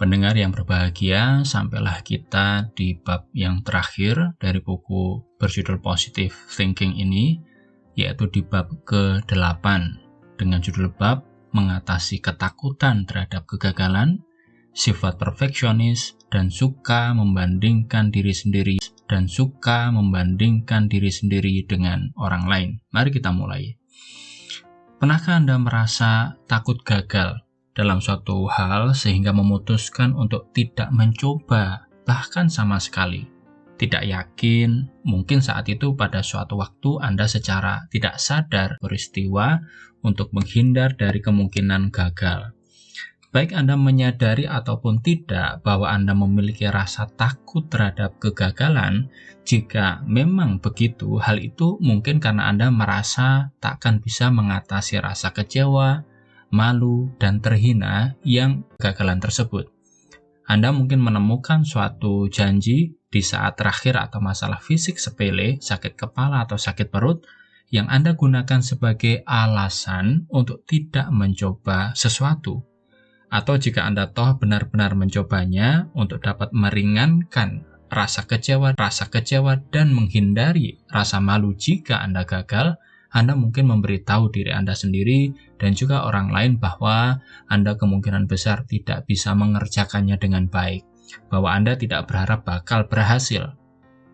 Pendengar yang berbahagia, sampailah kita di bab yang terakhir dari buku berjudul Positive Thinking ini, yaitu di bab ke-8 dengan judul bab mengatasi ketakutan terhadap kegagalan, sifat perfeksionis, dan suka membandingkan diri sendiri dengan orang lain. Mari kita mulai. Pernahkah Anda merasa takut gagal dalam suatu hal sehingga memutuskan untuk tidak mencoba, bahkan sama sekali? Tidak yakin, mungkin saat itu pada suatu waktu Anda secara tidak sadar peristiwa untuk menghindar dari kemungkinan gagal. Baik Anda menyadari ataupun tidak bahwa Anda memiliki rasa takut terhadap kegagalan, jika memang begitu, hal itu mungkin karena Anda merasa takkan bisa mengatasi rasa kecewa, malu, dan terhina yang kegagalan tersebut. Anda mungkin menemukan suatu janji di saat terakhir atau masalah fisik sepele, sakit kepala atau sakit perut, yang Anda gunakan sebagai alasan untuk tidak mencoba sesuatu. Atau jika Anda toh benar-benar mencobanya untuk dapat meringankan rasa kecewa dan menghindari rasa malu jika Anda gagal, Anda mungkin memberitahu diri Anda sendiri dan juga orang lain bahwa Anda kemungkinan besar tidak bisa mengerjakannya dengan baik, bahwa Anda tidak berharap bakal berhasil.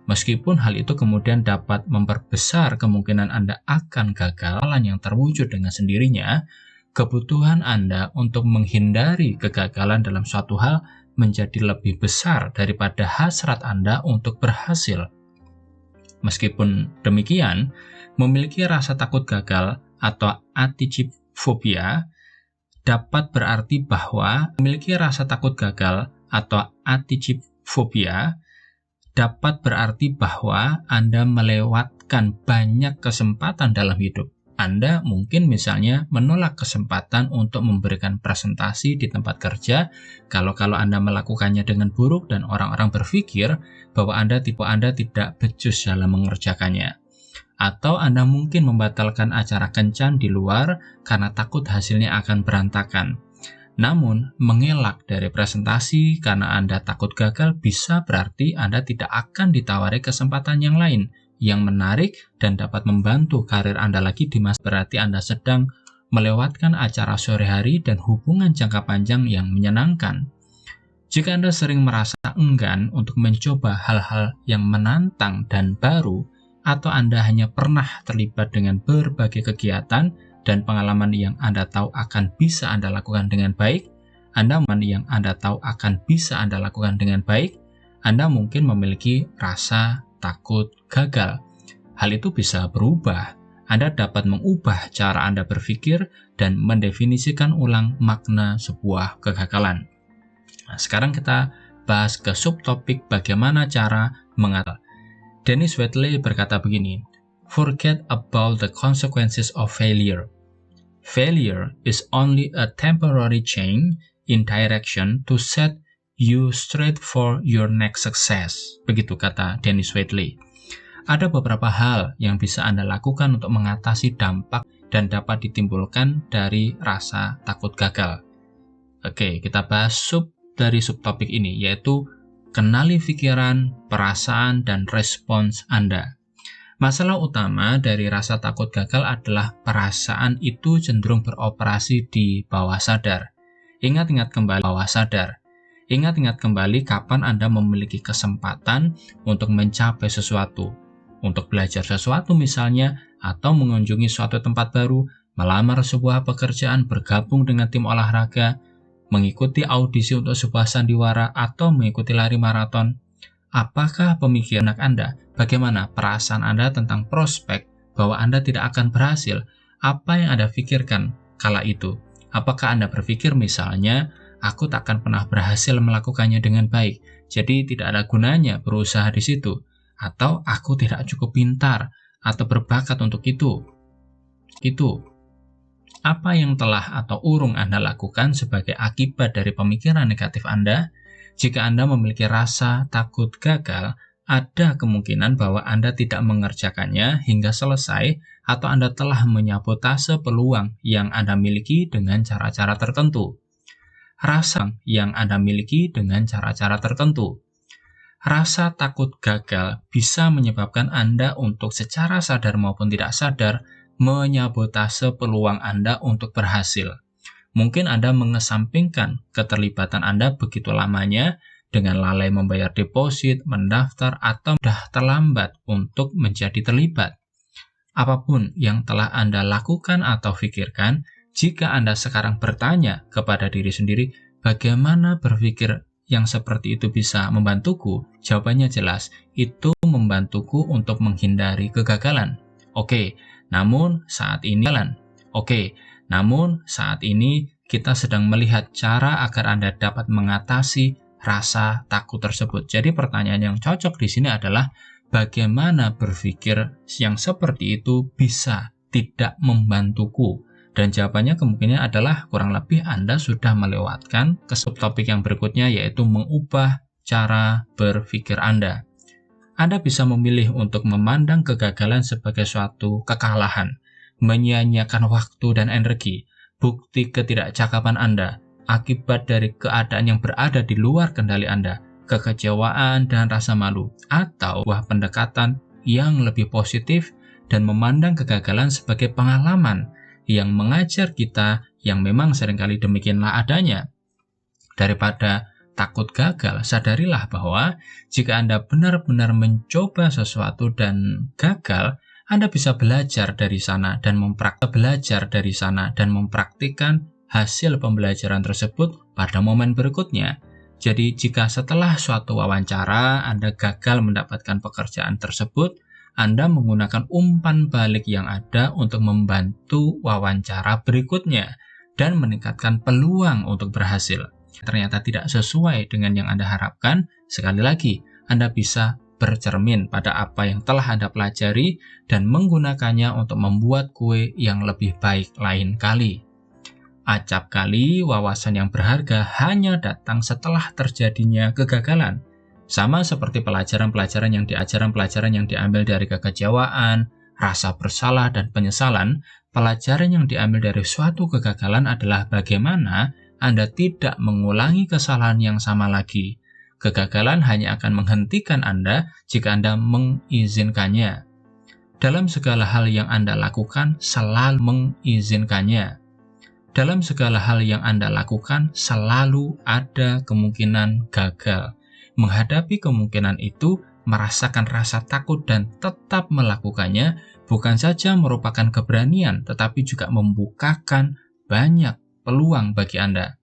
Meskipun hal itu kemudian dapat memperbesar kemungkinan Anda akan gagal yang terwujud dengan sendirinya, kebutuhan Anda untuk menghindari kegagalan dalam suatu hal menjadi lebih besar daripada hasrat Anda untuk berhasil. Meskipun demikian, memiliki rasa takut gagal atau atigyphobia dapat berarti bahwa Anda melewatkan banyak kesempatan dalam hidup. Anda mungkin misalnya menolak kesempatan untuk memberikan presentasi di tempat kerja kalau Anda melakukannya dengan buruk dan orang-orang berpikir bahwa Anda tidak becus dalam mengerjakannya. Atau Anda mungkin membatalkan acara kencan di luar karena takut hasilnya akan berantakan. Namun, mengelak dari presentasi karena Anda takut gagal bisa berarti Anda tidak akan ditawari kesempatan yang lain yang menarik dan dapat membantu karir Anda lagi di masa berarti Anda sedang melewatkan acara sore hari dan hubungan jangka panjang yang menyenangkan. Jika Anda sering merasa enggan untuk mencoba hal-hal yang menantang dan baru, atau Anda hanya pernah terlibat dengan berbagai kegiatan dan pengalaman yang Anda tahu akan bisa Anda lakukan dengan baik, Anda mungkin memiliki rasa takut gagal. Hal itu bisa berubah. Anda dapat mengubah cara Anda berpikir dan mendefinisikan ulang makna sebuah kegagalan. Nah, sekarang kita bahas ke subtopik bagaimana cara mengatasi. Dennis Waitley berkata begini, "Forget about the consequences of failure. Failure is only a temporary change in direction to set you straight for your next success." Begitu kata Dennis Waitley. Ada beberapa hal yang bisa Anda lakukan untuk mengatasi dampak dan dapat ditimbulkan dari rasa takut gagal. Oke, kita bahas dari subtopik ini, yaitu kenali pikiran, perasaan, dan respons Anda. Masalah utama dari rasa takut gagal adalah perasaan itu cenderung beroperasi di bawah sadar. Ingat-ingat kembali kapan Anda memiliki kesempatan untuk mencapai sesuatu, untuk belajar sesuatu misalnya, atau mengunjungi suatu tempat baru, melamar sebuah pekerjaan, bergabung dengan tim olahraga, mengikuti audisi untuk sebuah sandiwara, atau mengikuti lari maraton. Apakah pemikiran Anda? Bagaimana perasaan Anda tentang prospek bahwa Anda tidak akan berhasil? Apa yang Anda pikirkan kala itu? Apakah Anda berpikir misalnya, aku tak akan pernah berhasil melakukannya dengan baik, jadi tidak ada gunanya berusaha di situ? Atau aku tidak cukup pintar atau berbakat untuk itu? Apa yang telah atau urung Anda lakukan sebagai akibat dari pemikiran negatif Anda? Jika Anda memiliki rasa takut gagal, ada kemungkinan bahwa Anda tidak mengerjakannya hingga selesai atau Anda telah menyabotase peluang yang Anda miliki dengan cara-cara tertentu. rasa yang Anda miliki dengan cara-cara tertentu. Rasa takut gagal bisa menyebabkan Anda untuk secara sadar maupun tidak sadar menyabotase peluang Anda untuk berhasil. Mungkin Anda mengesampingkan keterlibatan Anda begitu lamanya dengan lalai membayar deposit, mendaftar, atau sudah terlambat untuk menjadi terlibat. Apapun yang telah Anda lakukan atau pikirkan, jika Anda sekarang bertanya kepada diri sendiri, bagaimana berpikir yang seperti itu bisa membantuku? Jawabannya jelas, itu membantuku untuk menghindari kegagalan. Namun saat ini kita sedang melihat cara agar Anda dapat mengatasi rasa takut tersebut. Jadi pertanyaan yang cocok di sini adalah bagaimana berpikir yang seperti itu bisa tidak membantuku? Dan jawabannya kemungkinan adalah kurang lebih Anda sudah melewatkan ke subtopik yang berikutnya, yaitu mengubah cara berpikir Anda. Anda bisa memilih untuk memandang kegagalan sebagai suatu kekalahan, menyia-nyiakan waktu dan energi, bukti ketidakcakapan Anda, akibat dari keadaan yang berada di luar kendali Anda, kekecewaan dan rasa malu, atau sebuah pendekatan yang lebih positif dan memandang kegagalan sebagai pengalaman yang mengajar kita yang memang seringkali demikianlah adanya. Daripada takut gagal, sadarilah bahwa jika Anda benar-benar mencoba sesuatu dan gagal, Anda bisa belajar dari sana dan mempraktikkan hasil pembelajaran tersebut pada momen berikutnya. Jadi jika setelah suatu wawancara Anda gagal mendapatkan pekerjaan tersebut, Anda menggunakan umpan balik yang ada untuk membantu wawancara berikutnya dan meningkatkan peluang untuk berhasil. Ternyata tidak sesuai dengan yang Anda harapkan, sekali lagi Anda bisa bercermin pada apa yang telah Anda pelajari dan menggunakannya untuk membuat kue yang lebih baik lain kali. Acap kali wawasan yang berharga hanya datang setelah terjadinya kegagalan. Sama seperti pelajaran-pelajaran yang diambil dari kekecewaan, rasa bersalah, dan penyesalan, pelajaran yang diambil dari suatu kegagalan adalah bagaimana Anda tidak mengulangi kesalahan yang sama lagi. Kegagalan hanya akan menghentikan Anda jika Anda mengizinkannya. Dalam segala hal yang Anda lakukan, selalu mengizinkannya. Dalam segala hal yang Anda lakukan, selalu ada kemungkinan gagal. Menghadapi kemungkinan itu, merasakan rasa takut dan tetap melakukannya bukan saja merupakan keberanian, tetapi juga membukakan banyak peluang bagi Anda.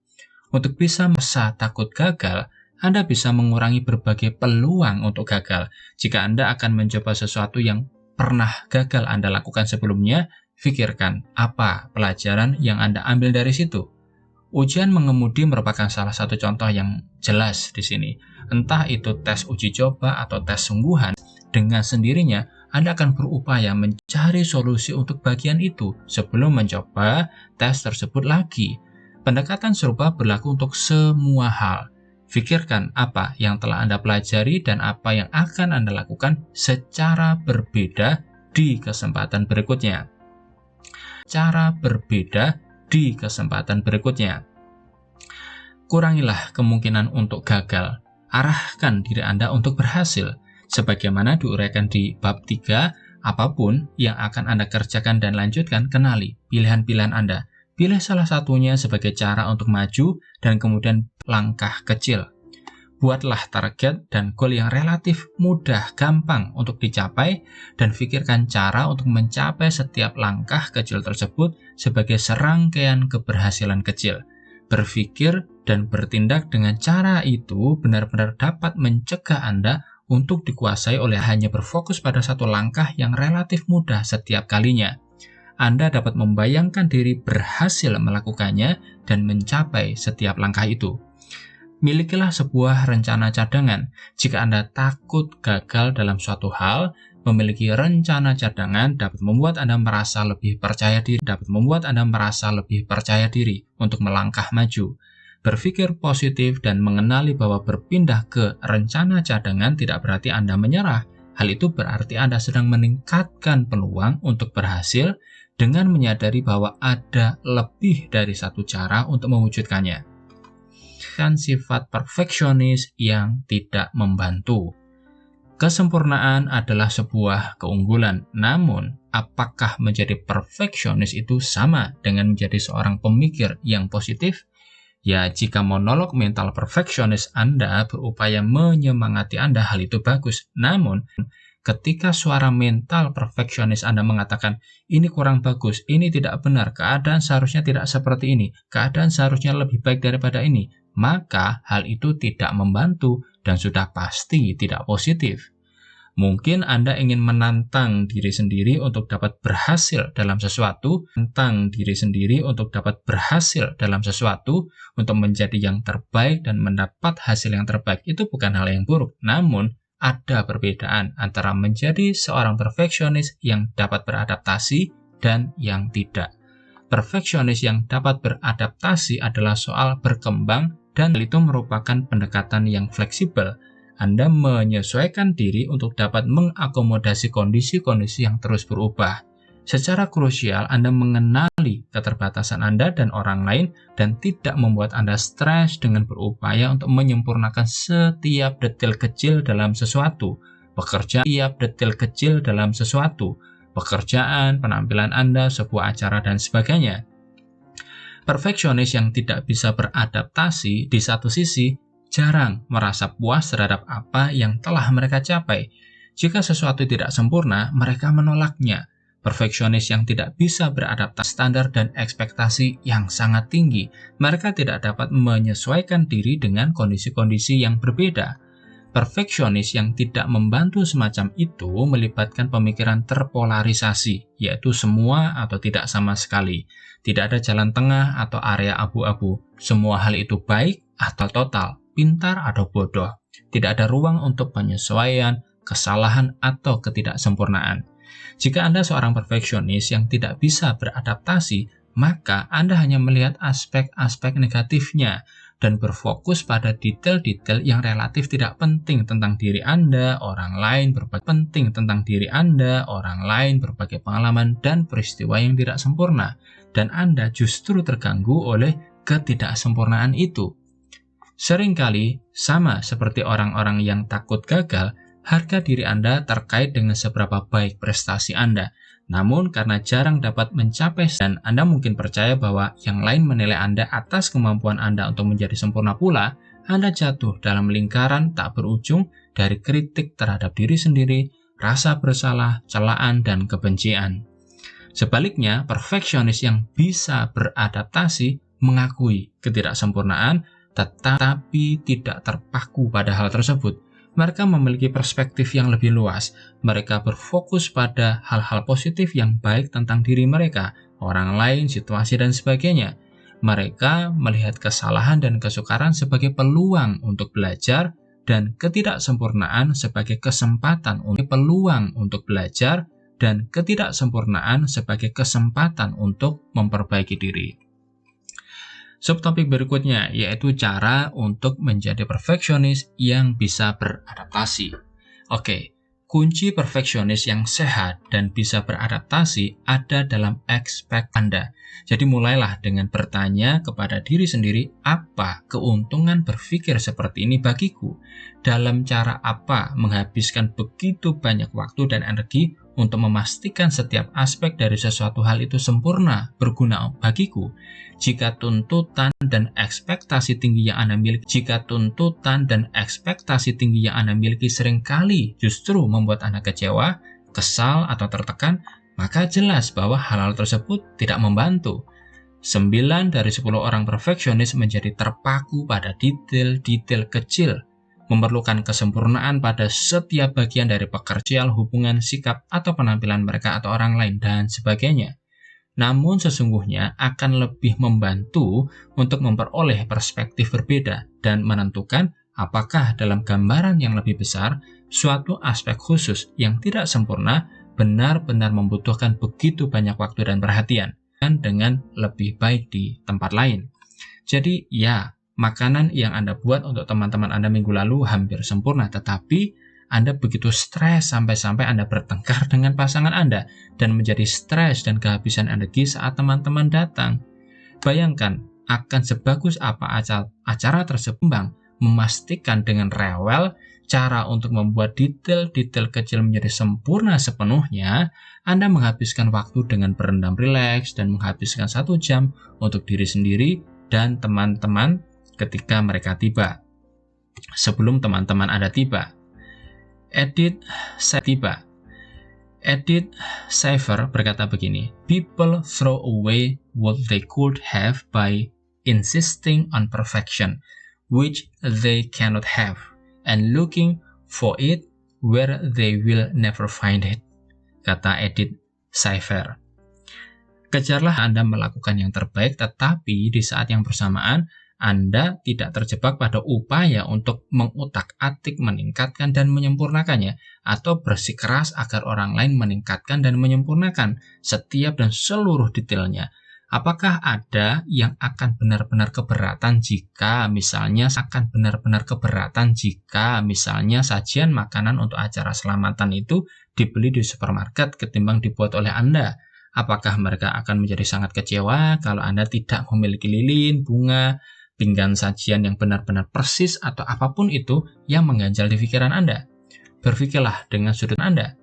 Untuk bisa merasa takut gagal, Anda bisa mengurangi berbagai peluang untuk gagal. Jika Anda akan mencoba sesuatu yang pernah gagal Anda lakukan sebelumnya, pikirkan apa pelajaran yang Anda ambil dari situ. Ujian mengemudi merupakan salah satu contoh yang jelas di sini. Entah itu tes uji coba atau tes sungguhan, dengan sendirinya Anda akan berupaya mencari solusi untuk bagian itu sebelum mencoba tes tersebut lagi. Pendekatan serupa berlaku untuk semua hal. Pikirkan apa yang telah Anda pelajari dan apa yang akan Anda lakukan secara berbeda di kesempatan berikutnya. Kurangilah kemungkinan untuk gagal. Arahkan diri Anda untuk berhasil. Sebagaimana diuraikan di bab 3, apapun yang akan Anda kerjakan dan lanjutkan, kenali pilihan-pilihan Anda. Pilih salah satunya sebagai cara untuk maju dan kemudian langkah kecil. Buatlah target dan goal yang relatif mudah, gampang untuk dicapai, dan pikirkan cara untuk mencapai setiap langkah kecil tersebut sebagai serangkaian keberhasilan kecil. Berpikir dan bertindak dengan cara itu benar-benar dapat mencegah Anda untuk dikuasai oleh hanya berfokus pada satu langkah yang relatif mudah setiap kalinya. Anda dapat membayangkan diri berhasil melakukannya dan mencapai setiap langkah itu. Milikilah sebuah rencana cadangan. Jika Anda takut gagal dalam suatu hal, memiliki rencana cadangan dapat membuat Anda merasa lebih percaya diri untuk melangkah maju. Berpikir positif dan mengenali bahwa berpindah ke rencana cadangan tidak berarti Anda menyerah. Hal itu berarti Anda sedang meningkatkan peluang untuk berhasil dengan menyadari bahwa ada lebih dari satu cara untuk mewujudkannya. kan sifat perfeksionis yang tidak membantu. Kesempurnaan adalah sebuah keunggulan, namun apakah menjadi perfeksionis itu sama dengan menjadi seorang pemikir yang positif? Ya, jika monolog mental perfeksionis Anda berupaya menyemangati Anda, hal itu bagus. Namun, ketika suara mental perfeksionis Anda mengatakan, ini kurang bagus, ini tidak benar, keadaan seharusnya tidak seperti ini, keadaan seharusnya lebih baik daripada ini, maka hal itu tidak membantu dan sudah pasti tidak positif. Mungkin Anda ingin menantang diri sendiri untuk dapat berhasil dalam sesuatu, untuk menjadi yang terbaik dan mendapat hasil yang terbaik. Itu bukan hal yang buruk, namun ada perbedaan antara menjadi seorang perfeksionis yang dapat beradaptasi dan yang tidak. Perfeksionis yang dapat beradaptasi adalah soal berkembang, dan itu merupakan pendekatan yang fleksibel. Anda menyesuaikan diri untuk dapat mengakomodasi kondisi-kondisi yang terus berubah. Secara krusial, Anda mengenali keterbatasan Anda dan orang lain dan tidak membuat Anda stres dengan berupaya untuk menyempurnakan setiap detail kecil dalam sesuatu. Pekerjaan, penampilan Anda, sebuah acara, dan sebagainya. Perfeksionis yang tidak bisa beradaptasi di satu sisi jarang merasa puas terhadap apa yang telah mereka capai. Jika sesuatu tidak sempurna, mereka menolaknya. Perfeksionis yang tidak bisa beradaptasi standar dan ekspektasi yang sangat tinggi. Mereka tidak dapat menyesuaikan diri dengan kondisi-kondisi yang berbeda. Perfeksionis yang tidak membantu semacam itu melibatkan pemikiran terpolarisasi, yaitu semua atau tidak sama sekali. Tidak ada jalan tengah atau area abu-abu. Semua hal itu baik atau total, pintar atau bodoh. Tidak ada ruang untuk penyesuaian, kesalahan, atau ketidaksempurnaan. Jika Anda seorang perfeksionis yang tidak bisa beradaptasi, maka Anda hanya melihat aspek-aspek negatifnya dan berfokus pada detail-detail yang relatif tidak penting tentang diri Anda, orang lain, berbagai pengalaman dan peristiwa yang tidak sempurna, dan Anda justru terganggu oleh ketidaksempurnaan itu. Seringkali, sama seperti orang-orang yang takut gagal, harga diri Anda terkait dengan seberapa baik prestasi Anda. Namun, karena jarang dapat mencapai dan Anda mungkin percaya bahwa yang lain menilai Anda atas kemampuan Anda untuk menjadi sempurna pula, Anda jatuh dalam lingkaran tak berujung dari kritik terhadap diri sendiri, rasa bersalah, celaan, dan kebencian. Sebaliknya, perfeksionis yang bisa beradaptasi mengakui ketidaksempurnaan, tetapi tidak terpaku pada hal tersebut. Mereka memiliki perspektif yang lebih luas. Mereka berfokus pada hal-hal positif yang baik tentang diri mereka, orang lain, situasi, dan sebagainya. Mereka melihat kesalahan dan kesukaran sebagai peluang untuk belajar dan ketidaksempurnaan sebagai kesempatan untuk belajar dan ketidaksempurnaan sebagai kesempatan untuk memperbaiki diri. Subtopik berikutnya yaitu cara untuk menjadi perfeksionis yang bisa beradaptasi. Oke, kunci perfeksionis yang sehat dan bisa beradaptasi ada dalam ekspek Anda. Jadi mulailah dengan bertanya kepada diri sendiri, apa keuntungan berpikir seperti ini bagiku? Dalam cara apa menghabiskan begitu banyak waktu dan energi untuk memastikan setiap aspek dari sesuatu hal itu sempurna, berguna bagiku? Jika tuntutan dan ekspektasi tinggi yang Anda miliki seringkali justru membuat Anda kecewa, kesal, atau tertekan, maka jelas bahwa hal-hal tersebut tidak membantu. 9 dari 10 orang perfeksionis menjadi terpaku pada detail-detail kecil, memerlukan kesempurnaan pada setiap bagian dari pekerjaan, hubungan, sikap, atau penampilan mereka atau orang lain, dan sebagainya. Namun sesungguhnya akan lebih membantu untuk memperoleh perspektif berbeda dan menentukan apakah dalam gambaran yang lebih besar, suatu aspek khusus yang tidak sempurna benar-benar membutuhkan begitu banyak waktu dan perhatian, dan dengan lebih baik di tempat lain. Jadi ya, makanan yang Anda buat untuk teman-teman Anda minggu lalu hampir sempurna, tetapi Anda begitu stres sampai-sampai Anda bertengkar dengan pasangan Anda dan menjadi stres dan kehabisan energi saat teman-teman datang. Bayangkan, akan sebagus apa acara tersebut, memastikan dengan rewel cara untuk membuat detail-detail kecil menjadi sempurna sepenuhnya, Anda menghabiskan waktu dengan berendam rileks dan menghabiskan 1 jam untuk diri sendiri dan teman-teman ketika mereka tiba. Sebelum teman-teman Anda tiba. Edith Schaefer berkata begini, "People throw away what they could have by insisting on perfection, which they cannot have, and looking for it where they will never find it," kata Edith Schaefer. Kejarlah Anda melakukan yang terbaik, tetapi di saat yang bersamaan, Anda tidak terjebak pada upaya untuk mengutak-atik, meningkatkan, dan menyempurnakannya, atau bersikeras agar orang lain meningkatkan dan menyempurnakan setiap dan seluruh detailnya. Apakah ada yang akan benar-benar keberatan jika misalnya sajian makanan untuk acara selamatan itu dibeli di supermarket ketimbang dibuat oleh Anda? Apakah mereka akan menjadi sangat kecewa kalau Anda tidak memiliki lilin, bunga, pinggan sajian yang benar-benar persis atau apapun itu yang mengganjal di pikiran Anda? Berpikirlah dengan sudut Anda.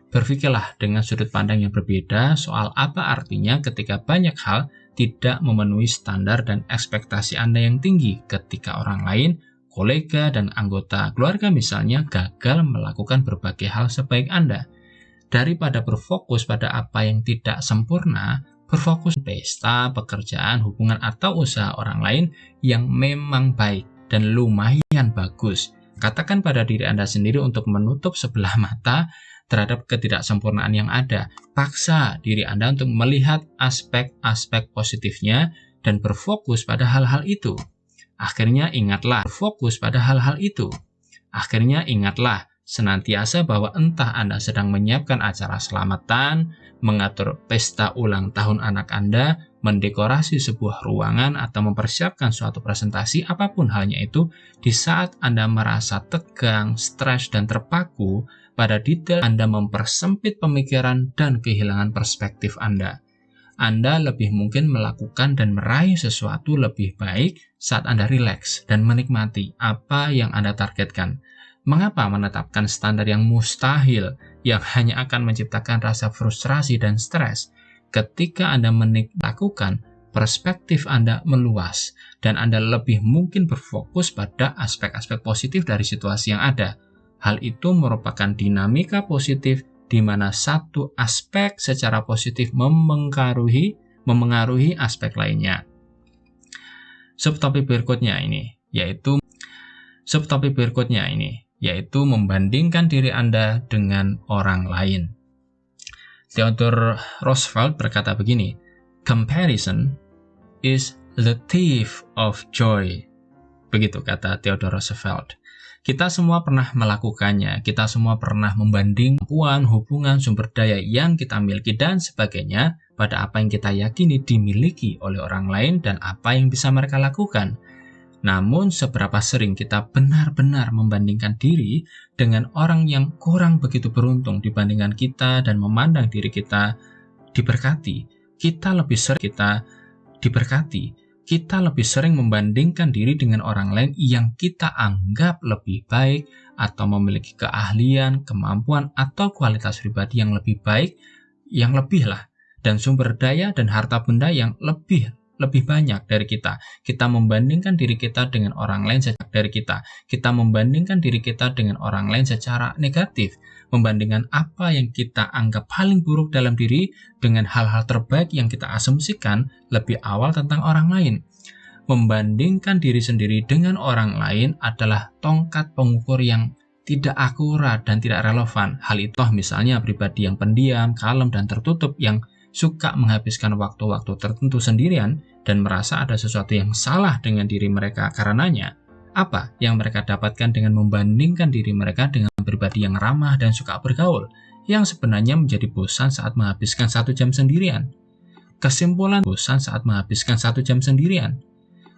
Berpikirlah dengan sudut pandang yang berbeda soal apa artinya ketika banyak hal tidak memenuhi standar dan ekspektasi Anda yang tinggi, ketika orang lain, kolega, dan anggota keluarga misalnya gagal melakukan berbagai hal sebaik Anda. Daripada berfokus pada apa yang tidak sempurna, berfokus pesta, pekerjaan, hubungan, atau usaha orang lain yang memang baik dan lumayan bagus. Katakan pada diri Anda sendiri untuk menutup sebelah mata terhadap ketidaksempurnaan yang ada. Paksa diri Anda untuk melihat aspek-aspek positifnya dan berfokus pada hal-hal itu. Akhirnya ingatlah, berfokus pada hal-hal itu. Akhirnya ingatlah senantiasa bahwa entah Anda sedang menyiapkan acara selamatan, mengatur pesta ulang tahun anak Anda, mendekorasi sebuah ruangan, atau mempersiapkan suatu presentasi, apapun halnya itu, di saat Anda merasa tegang, stres, dan terpaku pada detail, Anda mempersempit pemikiran dan kehilangan perspektif Anda. Anda lebih mungkin melakukan dan meraih sesuatu lebih baik saat Anda rileks dan menikmati apa yang Anda targetkan. Mengapa menetapkan standar yang mustahil yang hanya akan menciptakan rasa frustrasi dan stres? Ketika Anda melakukan, perspektif Anda meluas dan Anda lebih mungkin berfokus pada aspek-aspek positif dari situasi yang ada. Hal itu merupakan dinamika positif di mana satu aspek secara positif memengaruhi aspek lainnya. Subtopik berikutnya ini yaitu membandingkan diri Anda dengan orang lain. Theodore Roosevelt berkata begini, "Comparison is the thief of joy." Begitu kata Theodore Roosevelt. Kita semua pernah melakukannya, kita semua pernah membanding kemampuan, hubungan, sumber daya yang kita miliki, dan sebagainya pada apa yang kita yakini dimiliki oleh orang lain dan apa yang bisa mereka lakukan. Namun, seberapa sering kita benar-benar membandingkan diri dengan orang yang kurang begitu beruntung dibandingkan kita dan memandang diri kita diberkati. Kita lebih sering membandingkan diri dengan orang lain yang kita anggap lebih baik atau memiliki keahlian, kemampuan, atau kualitas pribadi yang lebih baik, dan sumber daya dan harta benda yang lebih banyak dari kita. Kita membandingkan diri kita dengan orang lain Kita membandingkan diri kita dengan orang lain secara negatif, membandingkan apa yang kita anggap paling buruk dalam diri dengan hal-hal terbaik yang kita asumsikan lebih awal tentang orang lain. Membandingkan diri sendiri dengan orang lain adalah tongkat pengukur yang tidak akurat dan tidak relevan. Hal itu misalnya pribadi yang pendiam, kalem, dan tertutup yang suka menghabiskan waktu-waktu tertentu sendirian dan merasa ada sesuatu yang salah dengan diri mereka karenanya. Apa yang mereka dapatkan dengan membandingkan diri mereka dengan pribadi yang ramah dan suka bergaul, yang sebenarnya menjadi bosan saat menghabiskan 1 jam sendirian?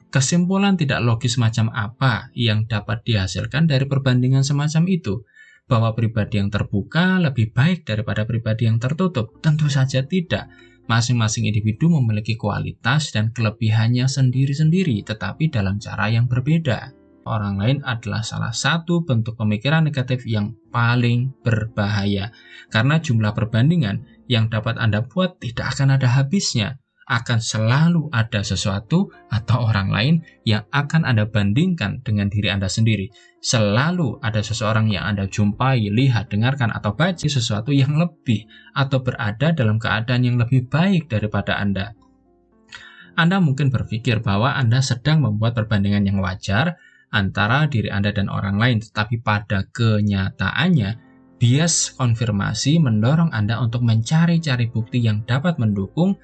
Kesimpulan tidak logis macam apa yang dapat dihasilkan dari perbandingan semacam itu? Bahwa pribadi yang terbuka lebih baik daripada pribadi yang tertutup? Tentu saja tidak. Masing-masing individu memiliki kualitas dan kelebihannya sendiri-sendiri, tetapi dalam cara yang berbeda. Orang lain adalah salah satu bentuk pemikiran negatif yang paling berbahaya, karena jumlah perbandingan yang dapat Anda buat tidak akan ada habisnya. Akan selalu ada sesuatu atau orang lain yang akan Anda bandingkan dengan diri Anda sendiri. Selalu ada seseorang yang Anda jumpai, lihat, dengarkan, atau baca sesuatu yang lebih atau berada dalam keadaan yang lebih baik daripada Anda. Anda mungkin berpikir bahwa Anda sedang membuat perbandingan yang wajar antara diri Anda dan orang lain, tetapi pada kenyataannya, bias konfirmasi mendorong Anda untuk mencari-cari bukti yang dapat mendukung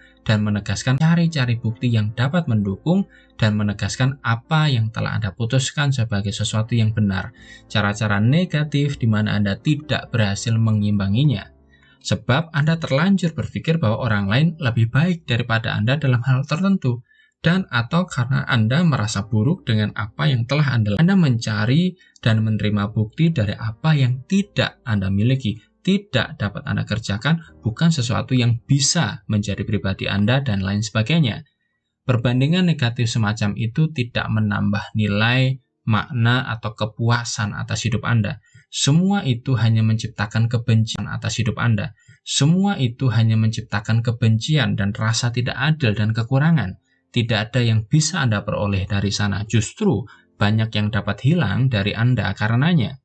dan menegaskan apa yang telah Anda putuskan sebagai sesuatu yang benar. Cara-cara negatif di mana Anda tidak berhasil mengimbanginya. Sebab Anda terlanjur berpikir bahwa orang lain lebih baik daripada Anda dalam hal tertentu. Dan atau karena Anda merasa buruk dengan apa yang telah Anda mencari dan menerima bukti dari apa yang tidak Anda miliki, tidak dapat Anda kerjakan, bukan sesuatu yang bisa menjadi pribadi Anda, dan lain sebagainya. Perbandingan negatif semacam itu tidak menambah nilai, makna, atau kepuasan atas hidup Anda. Semua itu hanya menciptakan kebencian atas hidup Anda. Semua itu hanya menciptakan kebencian dan rasa tidak adil dan kekurangan. Tidak ada yang bisa Anda peroleh dari sana. Justru banyak yang dapat hilang dari Anda karenanya.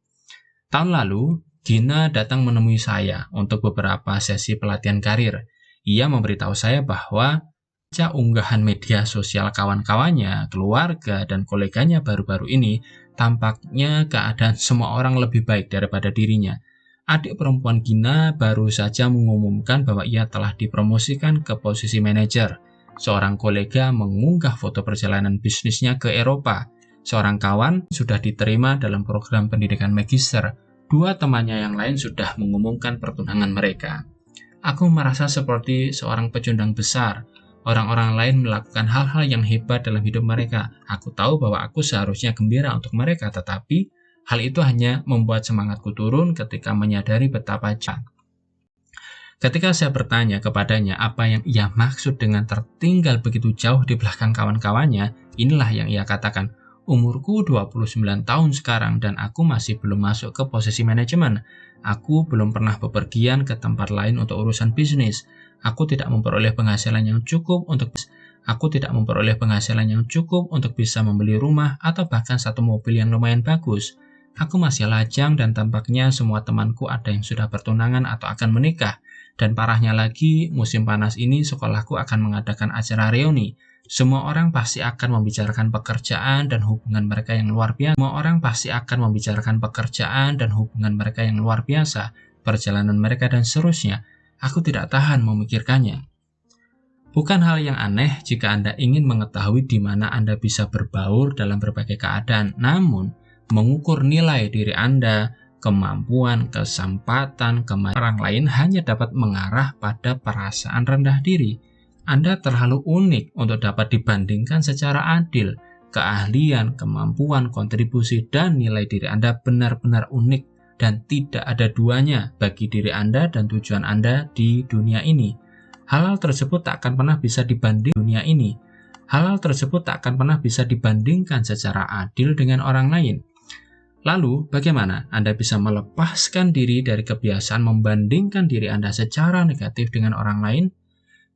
Tahun lalu, Gina datang menemui saya untuk beberapa sesi pelatihan karir. Ia memberitahu saya bahwa unggahan media sosial kawan-kawannya, keluarga, dan koleganya baru-baru ini, tampaknya keadaan semua orang lebih baik daripada dirinya. Adik perempuan Gina baru saja mengumumkan bahwa ia telah dipromosikan ke posisi manajer. Seorang kolega mengunggah foto perjalanan bisnisnya ke Eropa. Seorang kawan sudah diterima dalam program pendidikan magister. Dua temannya yang lain sudah mengumumkan pertunangan mereka. Aku merasa seperti seorang pecundang besar. Orang-orang lain melakukan hal-hal yang hebat dalam hidup mereka. Aku tahu bahwa aku seharusnya gembira untuk mereka, tetapi hal itu hanya membuat semangatku turun ketika menyadari betapa jauh. Ketika saya bertanya kepadanya apa yang ia maksud dengan tertinggal begitu jauh di belakang kawan-kawannya, inilah yang ia katakan, umurku 29 tahun sekarang dan aku masih belum masuk ke posisi manajemen. Aku belum pernah bepergian ke tempat lain untuk urusan bisnis. Aku tidak memperoleh penghasilan yang cukup untuk bisa membeli rumah atau bahkan satu mobil yang lumayan bagus. Aku masih lajang dan tampaknya semua temanku ada yang sudah bertunangan atau akan menikah. Dan parahnya lagi, musim panas ini sekolahku akan mengadakan acara reuni. Semua orang pasti akan membicarakan pekerjaan dan hubungan mereka yang luar biasa. Perjalanan mereka dan seterusnya. Aku tidak tahan memikirkannya. Bukan hal yang aneh jika Anda ingin mengetahui di mana Anda bisa berbaur dalam berbagai keadaan. Namun, mengukur nilai diri Anda, kemampuan, kesempatan, orang lain hanya dapat mengarah pada perasaan rendah diri. Anda terlalu unik untuk dapat dibandingkan secara adil. Keahlian, kemampuan, kontribusi, dan nilai diri Anda benar-benar unik dan tidak ada duanya bagi diri Anda dan tujuan Anda di dunia ini. Hal-hal tersebut tak akan pernah bisa dibandingkan secara adil dengan orang lain. Lalu, bagaimana Anda bisa melepaskan diri dari kebiasaan membandingkan diri Anda secara negatif dengan orang lain?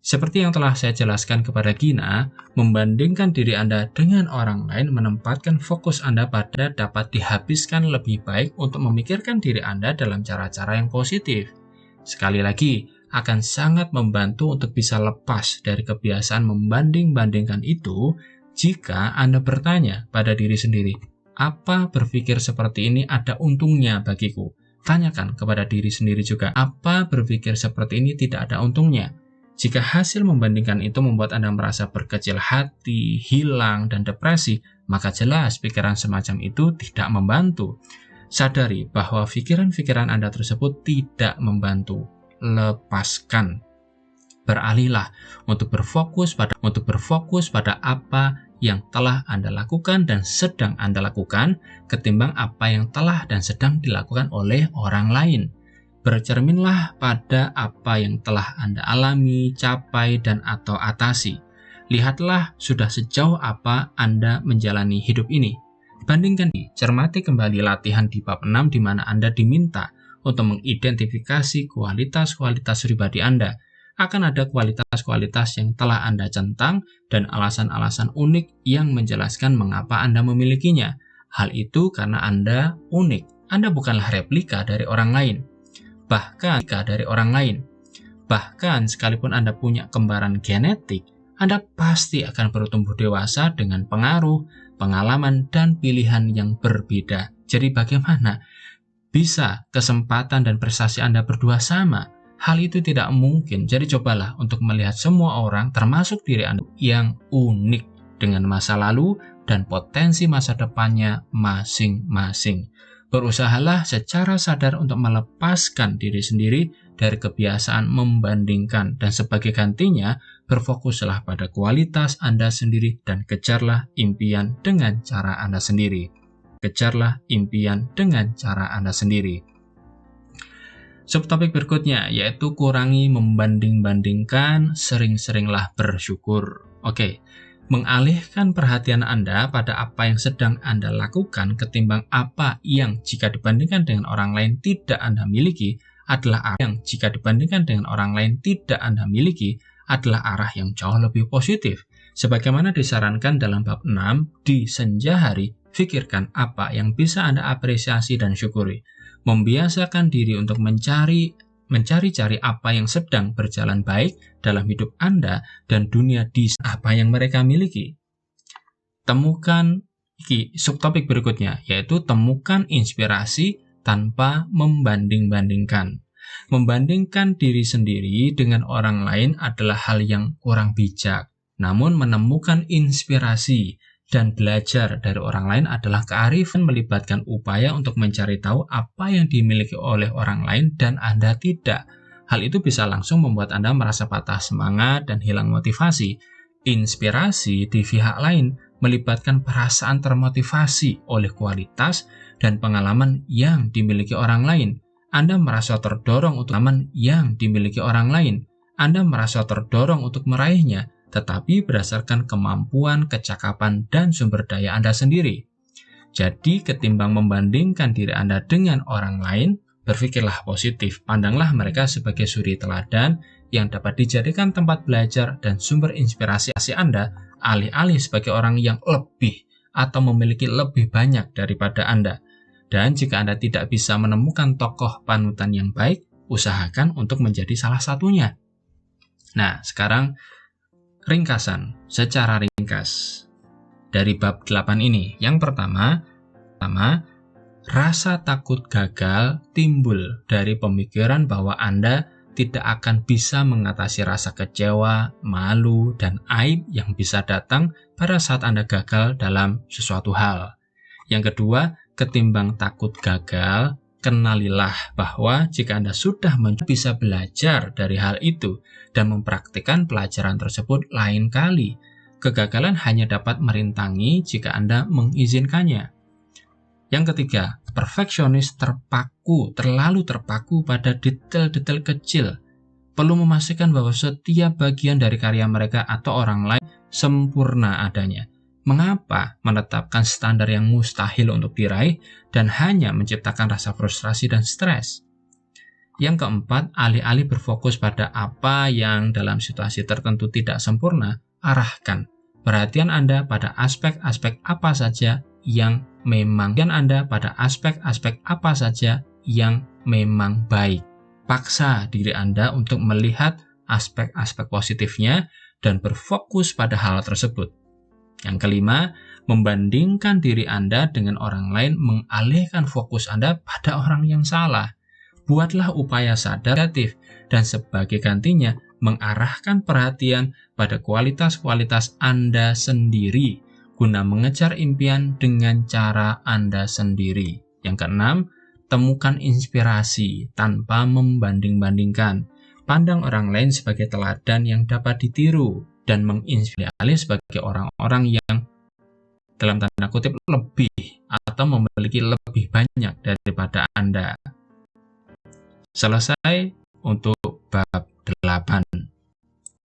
Seperti yang telah saya jelaskan kepada Gina, membandingkan diri Anda dengan orang lain menempatkan fokus Anda pada dapat dihabiskan lebih baik untuk memikirkan diri Anda dalam cara-cara yang positif. Sekali lagi, akan sangat membantu untuk bisa lepas dari kebiasaan membanding-bandingkan itu jika Anda bertanya pada diri sendiri, apa berpikir seperti ini ada untungnya bagiku? Tanyakan kepada diri sendiri juga, apa berpikir seperti ini tidak ada untungnya? Jika hasil membandingkan itu membuat Anda merasa berkecil hati, hilang, dan depresi, maka jelas pikiran semacam itu tidak membantu. Sadari bahwa pikiran-pikiran Anda tersebut tidak membantu. Lepaskan. Beralihlah untuk berfokus pada apa yang telah Anda lakukan dan sedang Anda lakukan, ketimbang apa yang telah dan sedang dilakukan oleh orang lain. Bercerminlah pada apa yang telah Anda alami, capai, dan atau atasi. Lihatlah sudah sejauh apa Anda menjalani hidup ini. Bandingkan, cermati kembali latihan di bab 6 di mana Anda diminta untuk mengidentifikasi kualitas-kualitas pribadi Anda. Akan ada kualitas-kualitas yang telah Anda centang dan alasan-alasan unik yang menjelaskan mengapa Anda memilikinya. Hal itu karena Anda unik. Anda bukanlah replika dari orang lain. Bahkan sekalipun Anda punya kembaran genetik, Anda pasti akan bertumbuh dewasa dengan pengaruh, pengalaman, dan pilihan yang berbeda. Jadi bagaimana bisa kesempatan dan prestasi Anda berdua sama? Hal itu tidak mungkin. Jadi cobalah untuk melihat semua orang, termasuk diri Anda, yang unik dengan masa lalu dan potensi masa depannya masing-masing. Berusahalah secara sadar untuk melepaskan diri sendiri dari kebiasaan membandingkan, dan sebagai gantinya, berfokuslah pada kualitas Anda sendiri dan kejarlah impian dengan cara Anda sendiri. Subtopik berikutnya yaitu kurangi membanding-bandingkan, sering-seringlah bersyukur. Oke. Mengalihkan perhatian Anda pada apa yang sedang Anda lakukan ketimbang apa yang jika dibandingkan dengan orang lain tidak Anda miliki adalah arah yang jauh lebih positif. Sebagaimana disarankan dalam bab 6 di senja hari, pikirkan apa yang bisa Anda apresiasi dan syukuri. Membiasakan diri untuk mencari-cari apa yang sedang berjalan baik dalam hidup Anda dan dunia di apa yang mereka miliki. Subtopik berikutnya yaitu temukan inspirasi tanpa membanding-bandingkan. Membandingkan diri sendiri dengan orang lain adalah hal yang kurang bijak. Namun menemukan inspirasi dan belajar dari orang lain adalah kearifan, melibatkan upaya untuk mencari tahu apa yang dimiliki oleh orang lain dan Anda tidak. Hal itu bisa langsung membuat Anda merasa patah semangat dan hilang motivasi. Inspirasi di pihak lain melibatkan perasaan termotivasi oleh kualitas dan pengalaman yang dimiliki orang lain. Anda merasa terdorong untuk meraihnya, tetapi berdasarkan kemampuan, kecakapan, dan sumber daya Anda sendiri. Jadi, ketimbang membandingkan diri Anda dengan orang lain, berpikirlah positif. Pandanglah mereka sebagai suri teladan yang dapat dijadikan tempat belajar dan sumber inspirasi Anda, alih-alih sebagai orang yang lebih atau memiliki lebih banyak daripada Anda. Dan jika Anda tidak bisa menemukan tokoh panutan yang baik, usahakan untuk menjadi salah satunya. Nah, sekarang ringkasan, secara ringkas dari bab 8 ini. Yang pertama, rasa takut gagal timbul dari pemikiran bahwa Anda tidak akan bisa mengatasi rasa kecewa, malu, dan aib yang bisa datang pada saat Anda gagal dalam sesuatu hal. Yang kedua, ketimbang takut gagal, kenalilah bahwa jika Anda sudah bisa belajar dari hal itu dan mempraktikkan pelajaran tersebut lain kali. Kegagalan hanya dapat merintangi jika Anda mengizinkannya. Yang ketiga, perfeksionis terlalu terpaku pada detail-detail kecil. Perlu memastikan bahwa setiap bagian dari karya mereka atau orang lain sempurna adanya. Mengapa menetapkan standar yang mustahil untuk diraih dan hanya menciptakan rasa frustrasi dan stres? Yang keempat, alih-alih berfokus pada apa yang dalam situasi tertentu tidak sempurna, arahkan perhatian Anda pada aspek-aspek apa saja yang memang baik. Paksa diri Anda untuk melihat aspek-aspek positifnya dan berfokus pada hal tersebut. Yang kelima, membandingkan diri Anda dengan orang lain mengalihkan fokus Anda pada orang yang salah. Buatlah upaya sadar negatif dan sebagai gantinya mengarahkan perhatian pada kualitas-kualitas Anda sendiri guna mengejar impian dengan cara Anda sendiri. Yang keenam, temukan inspirasi tanpa membanding-bandingkan. Pandang orang lain sebagai teladan yang dapat ditiru dan menginspirasi sebagai orang-orang yang dalam tanda kutip lebih atau memiliki lebih banyak daripada Anda. Selesai untuk bab 8.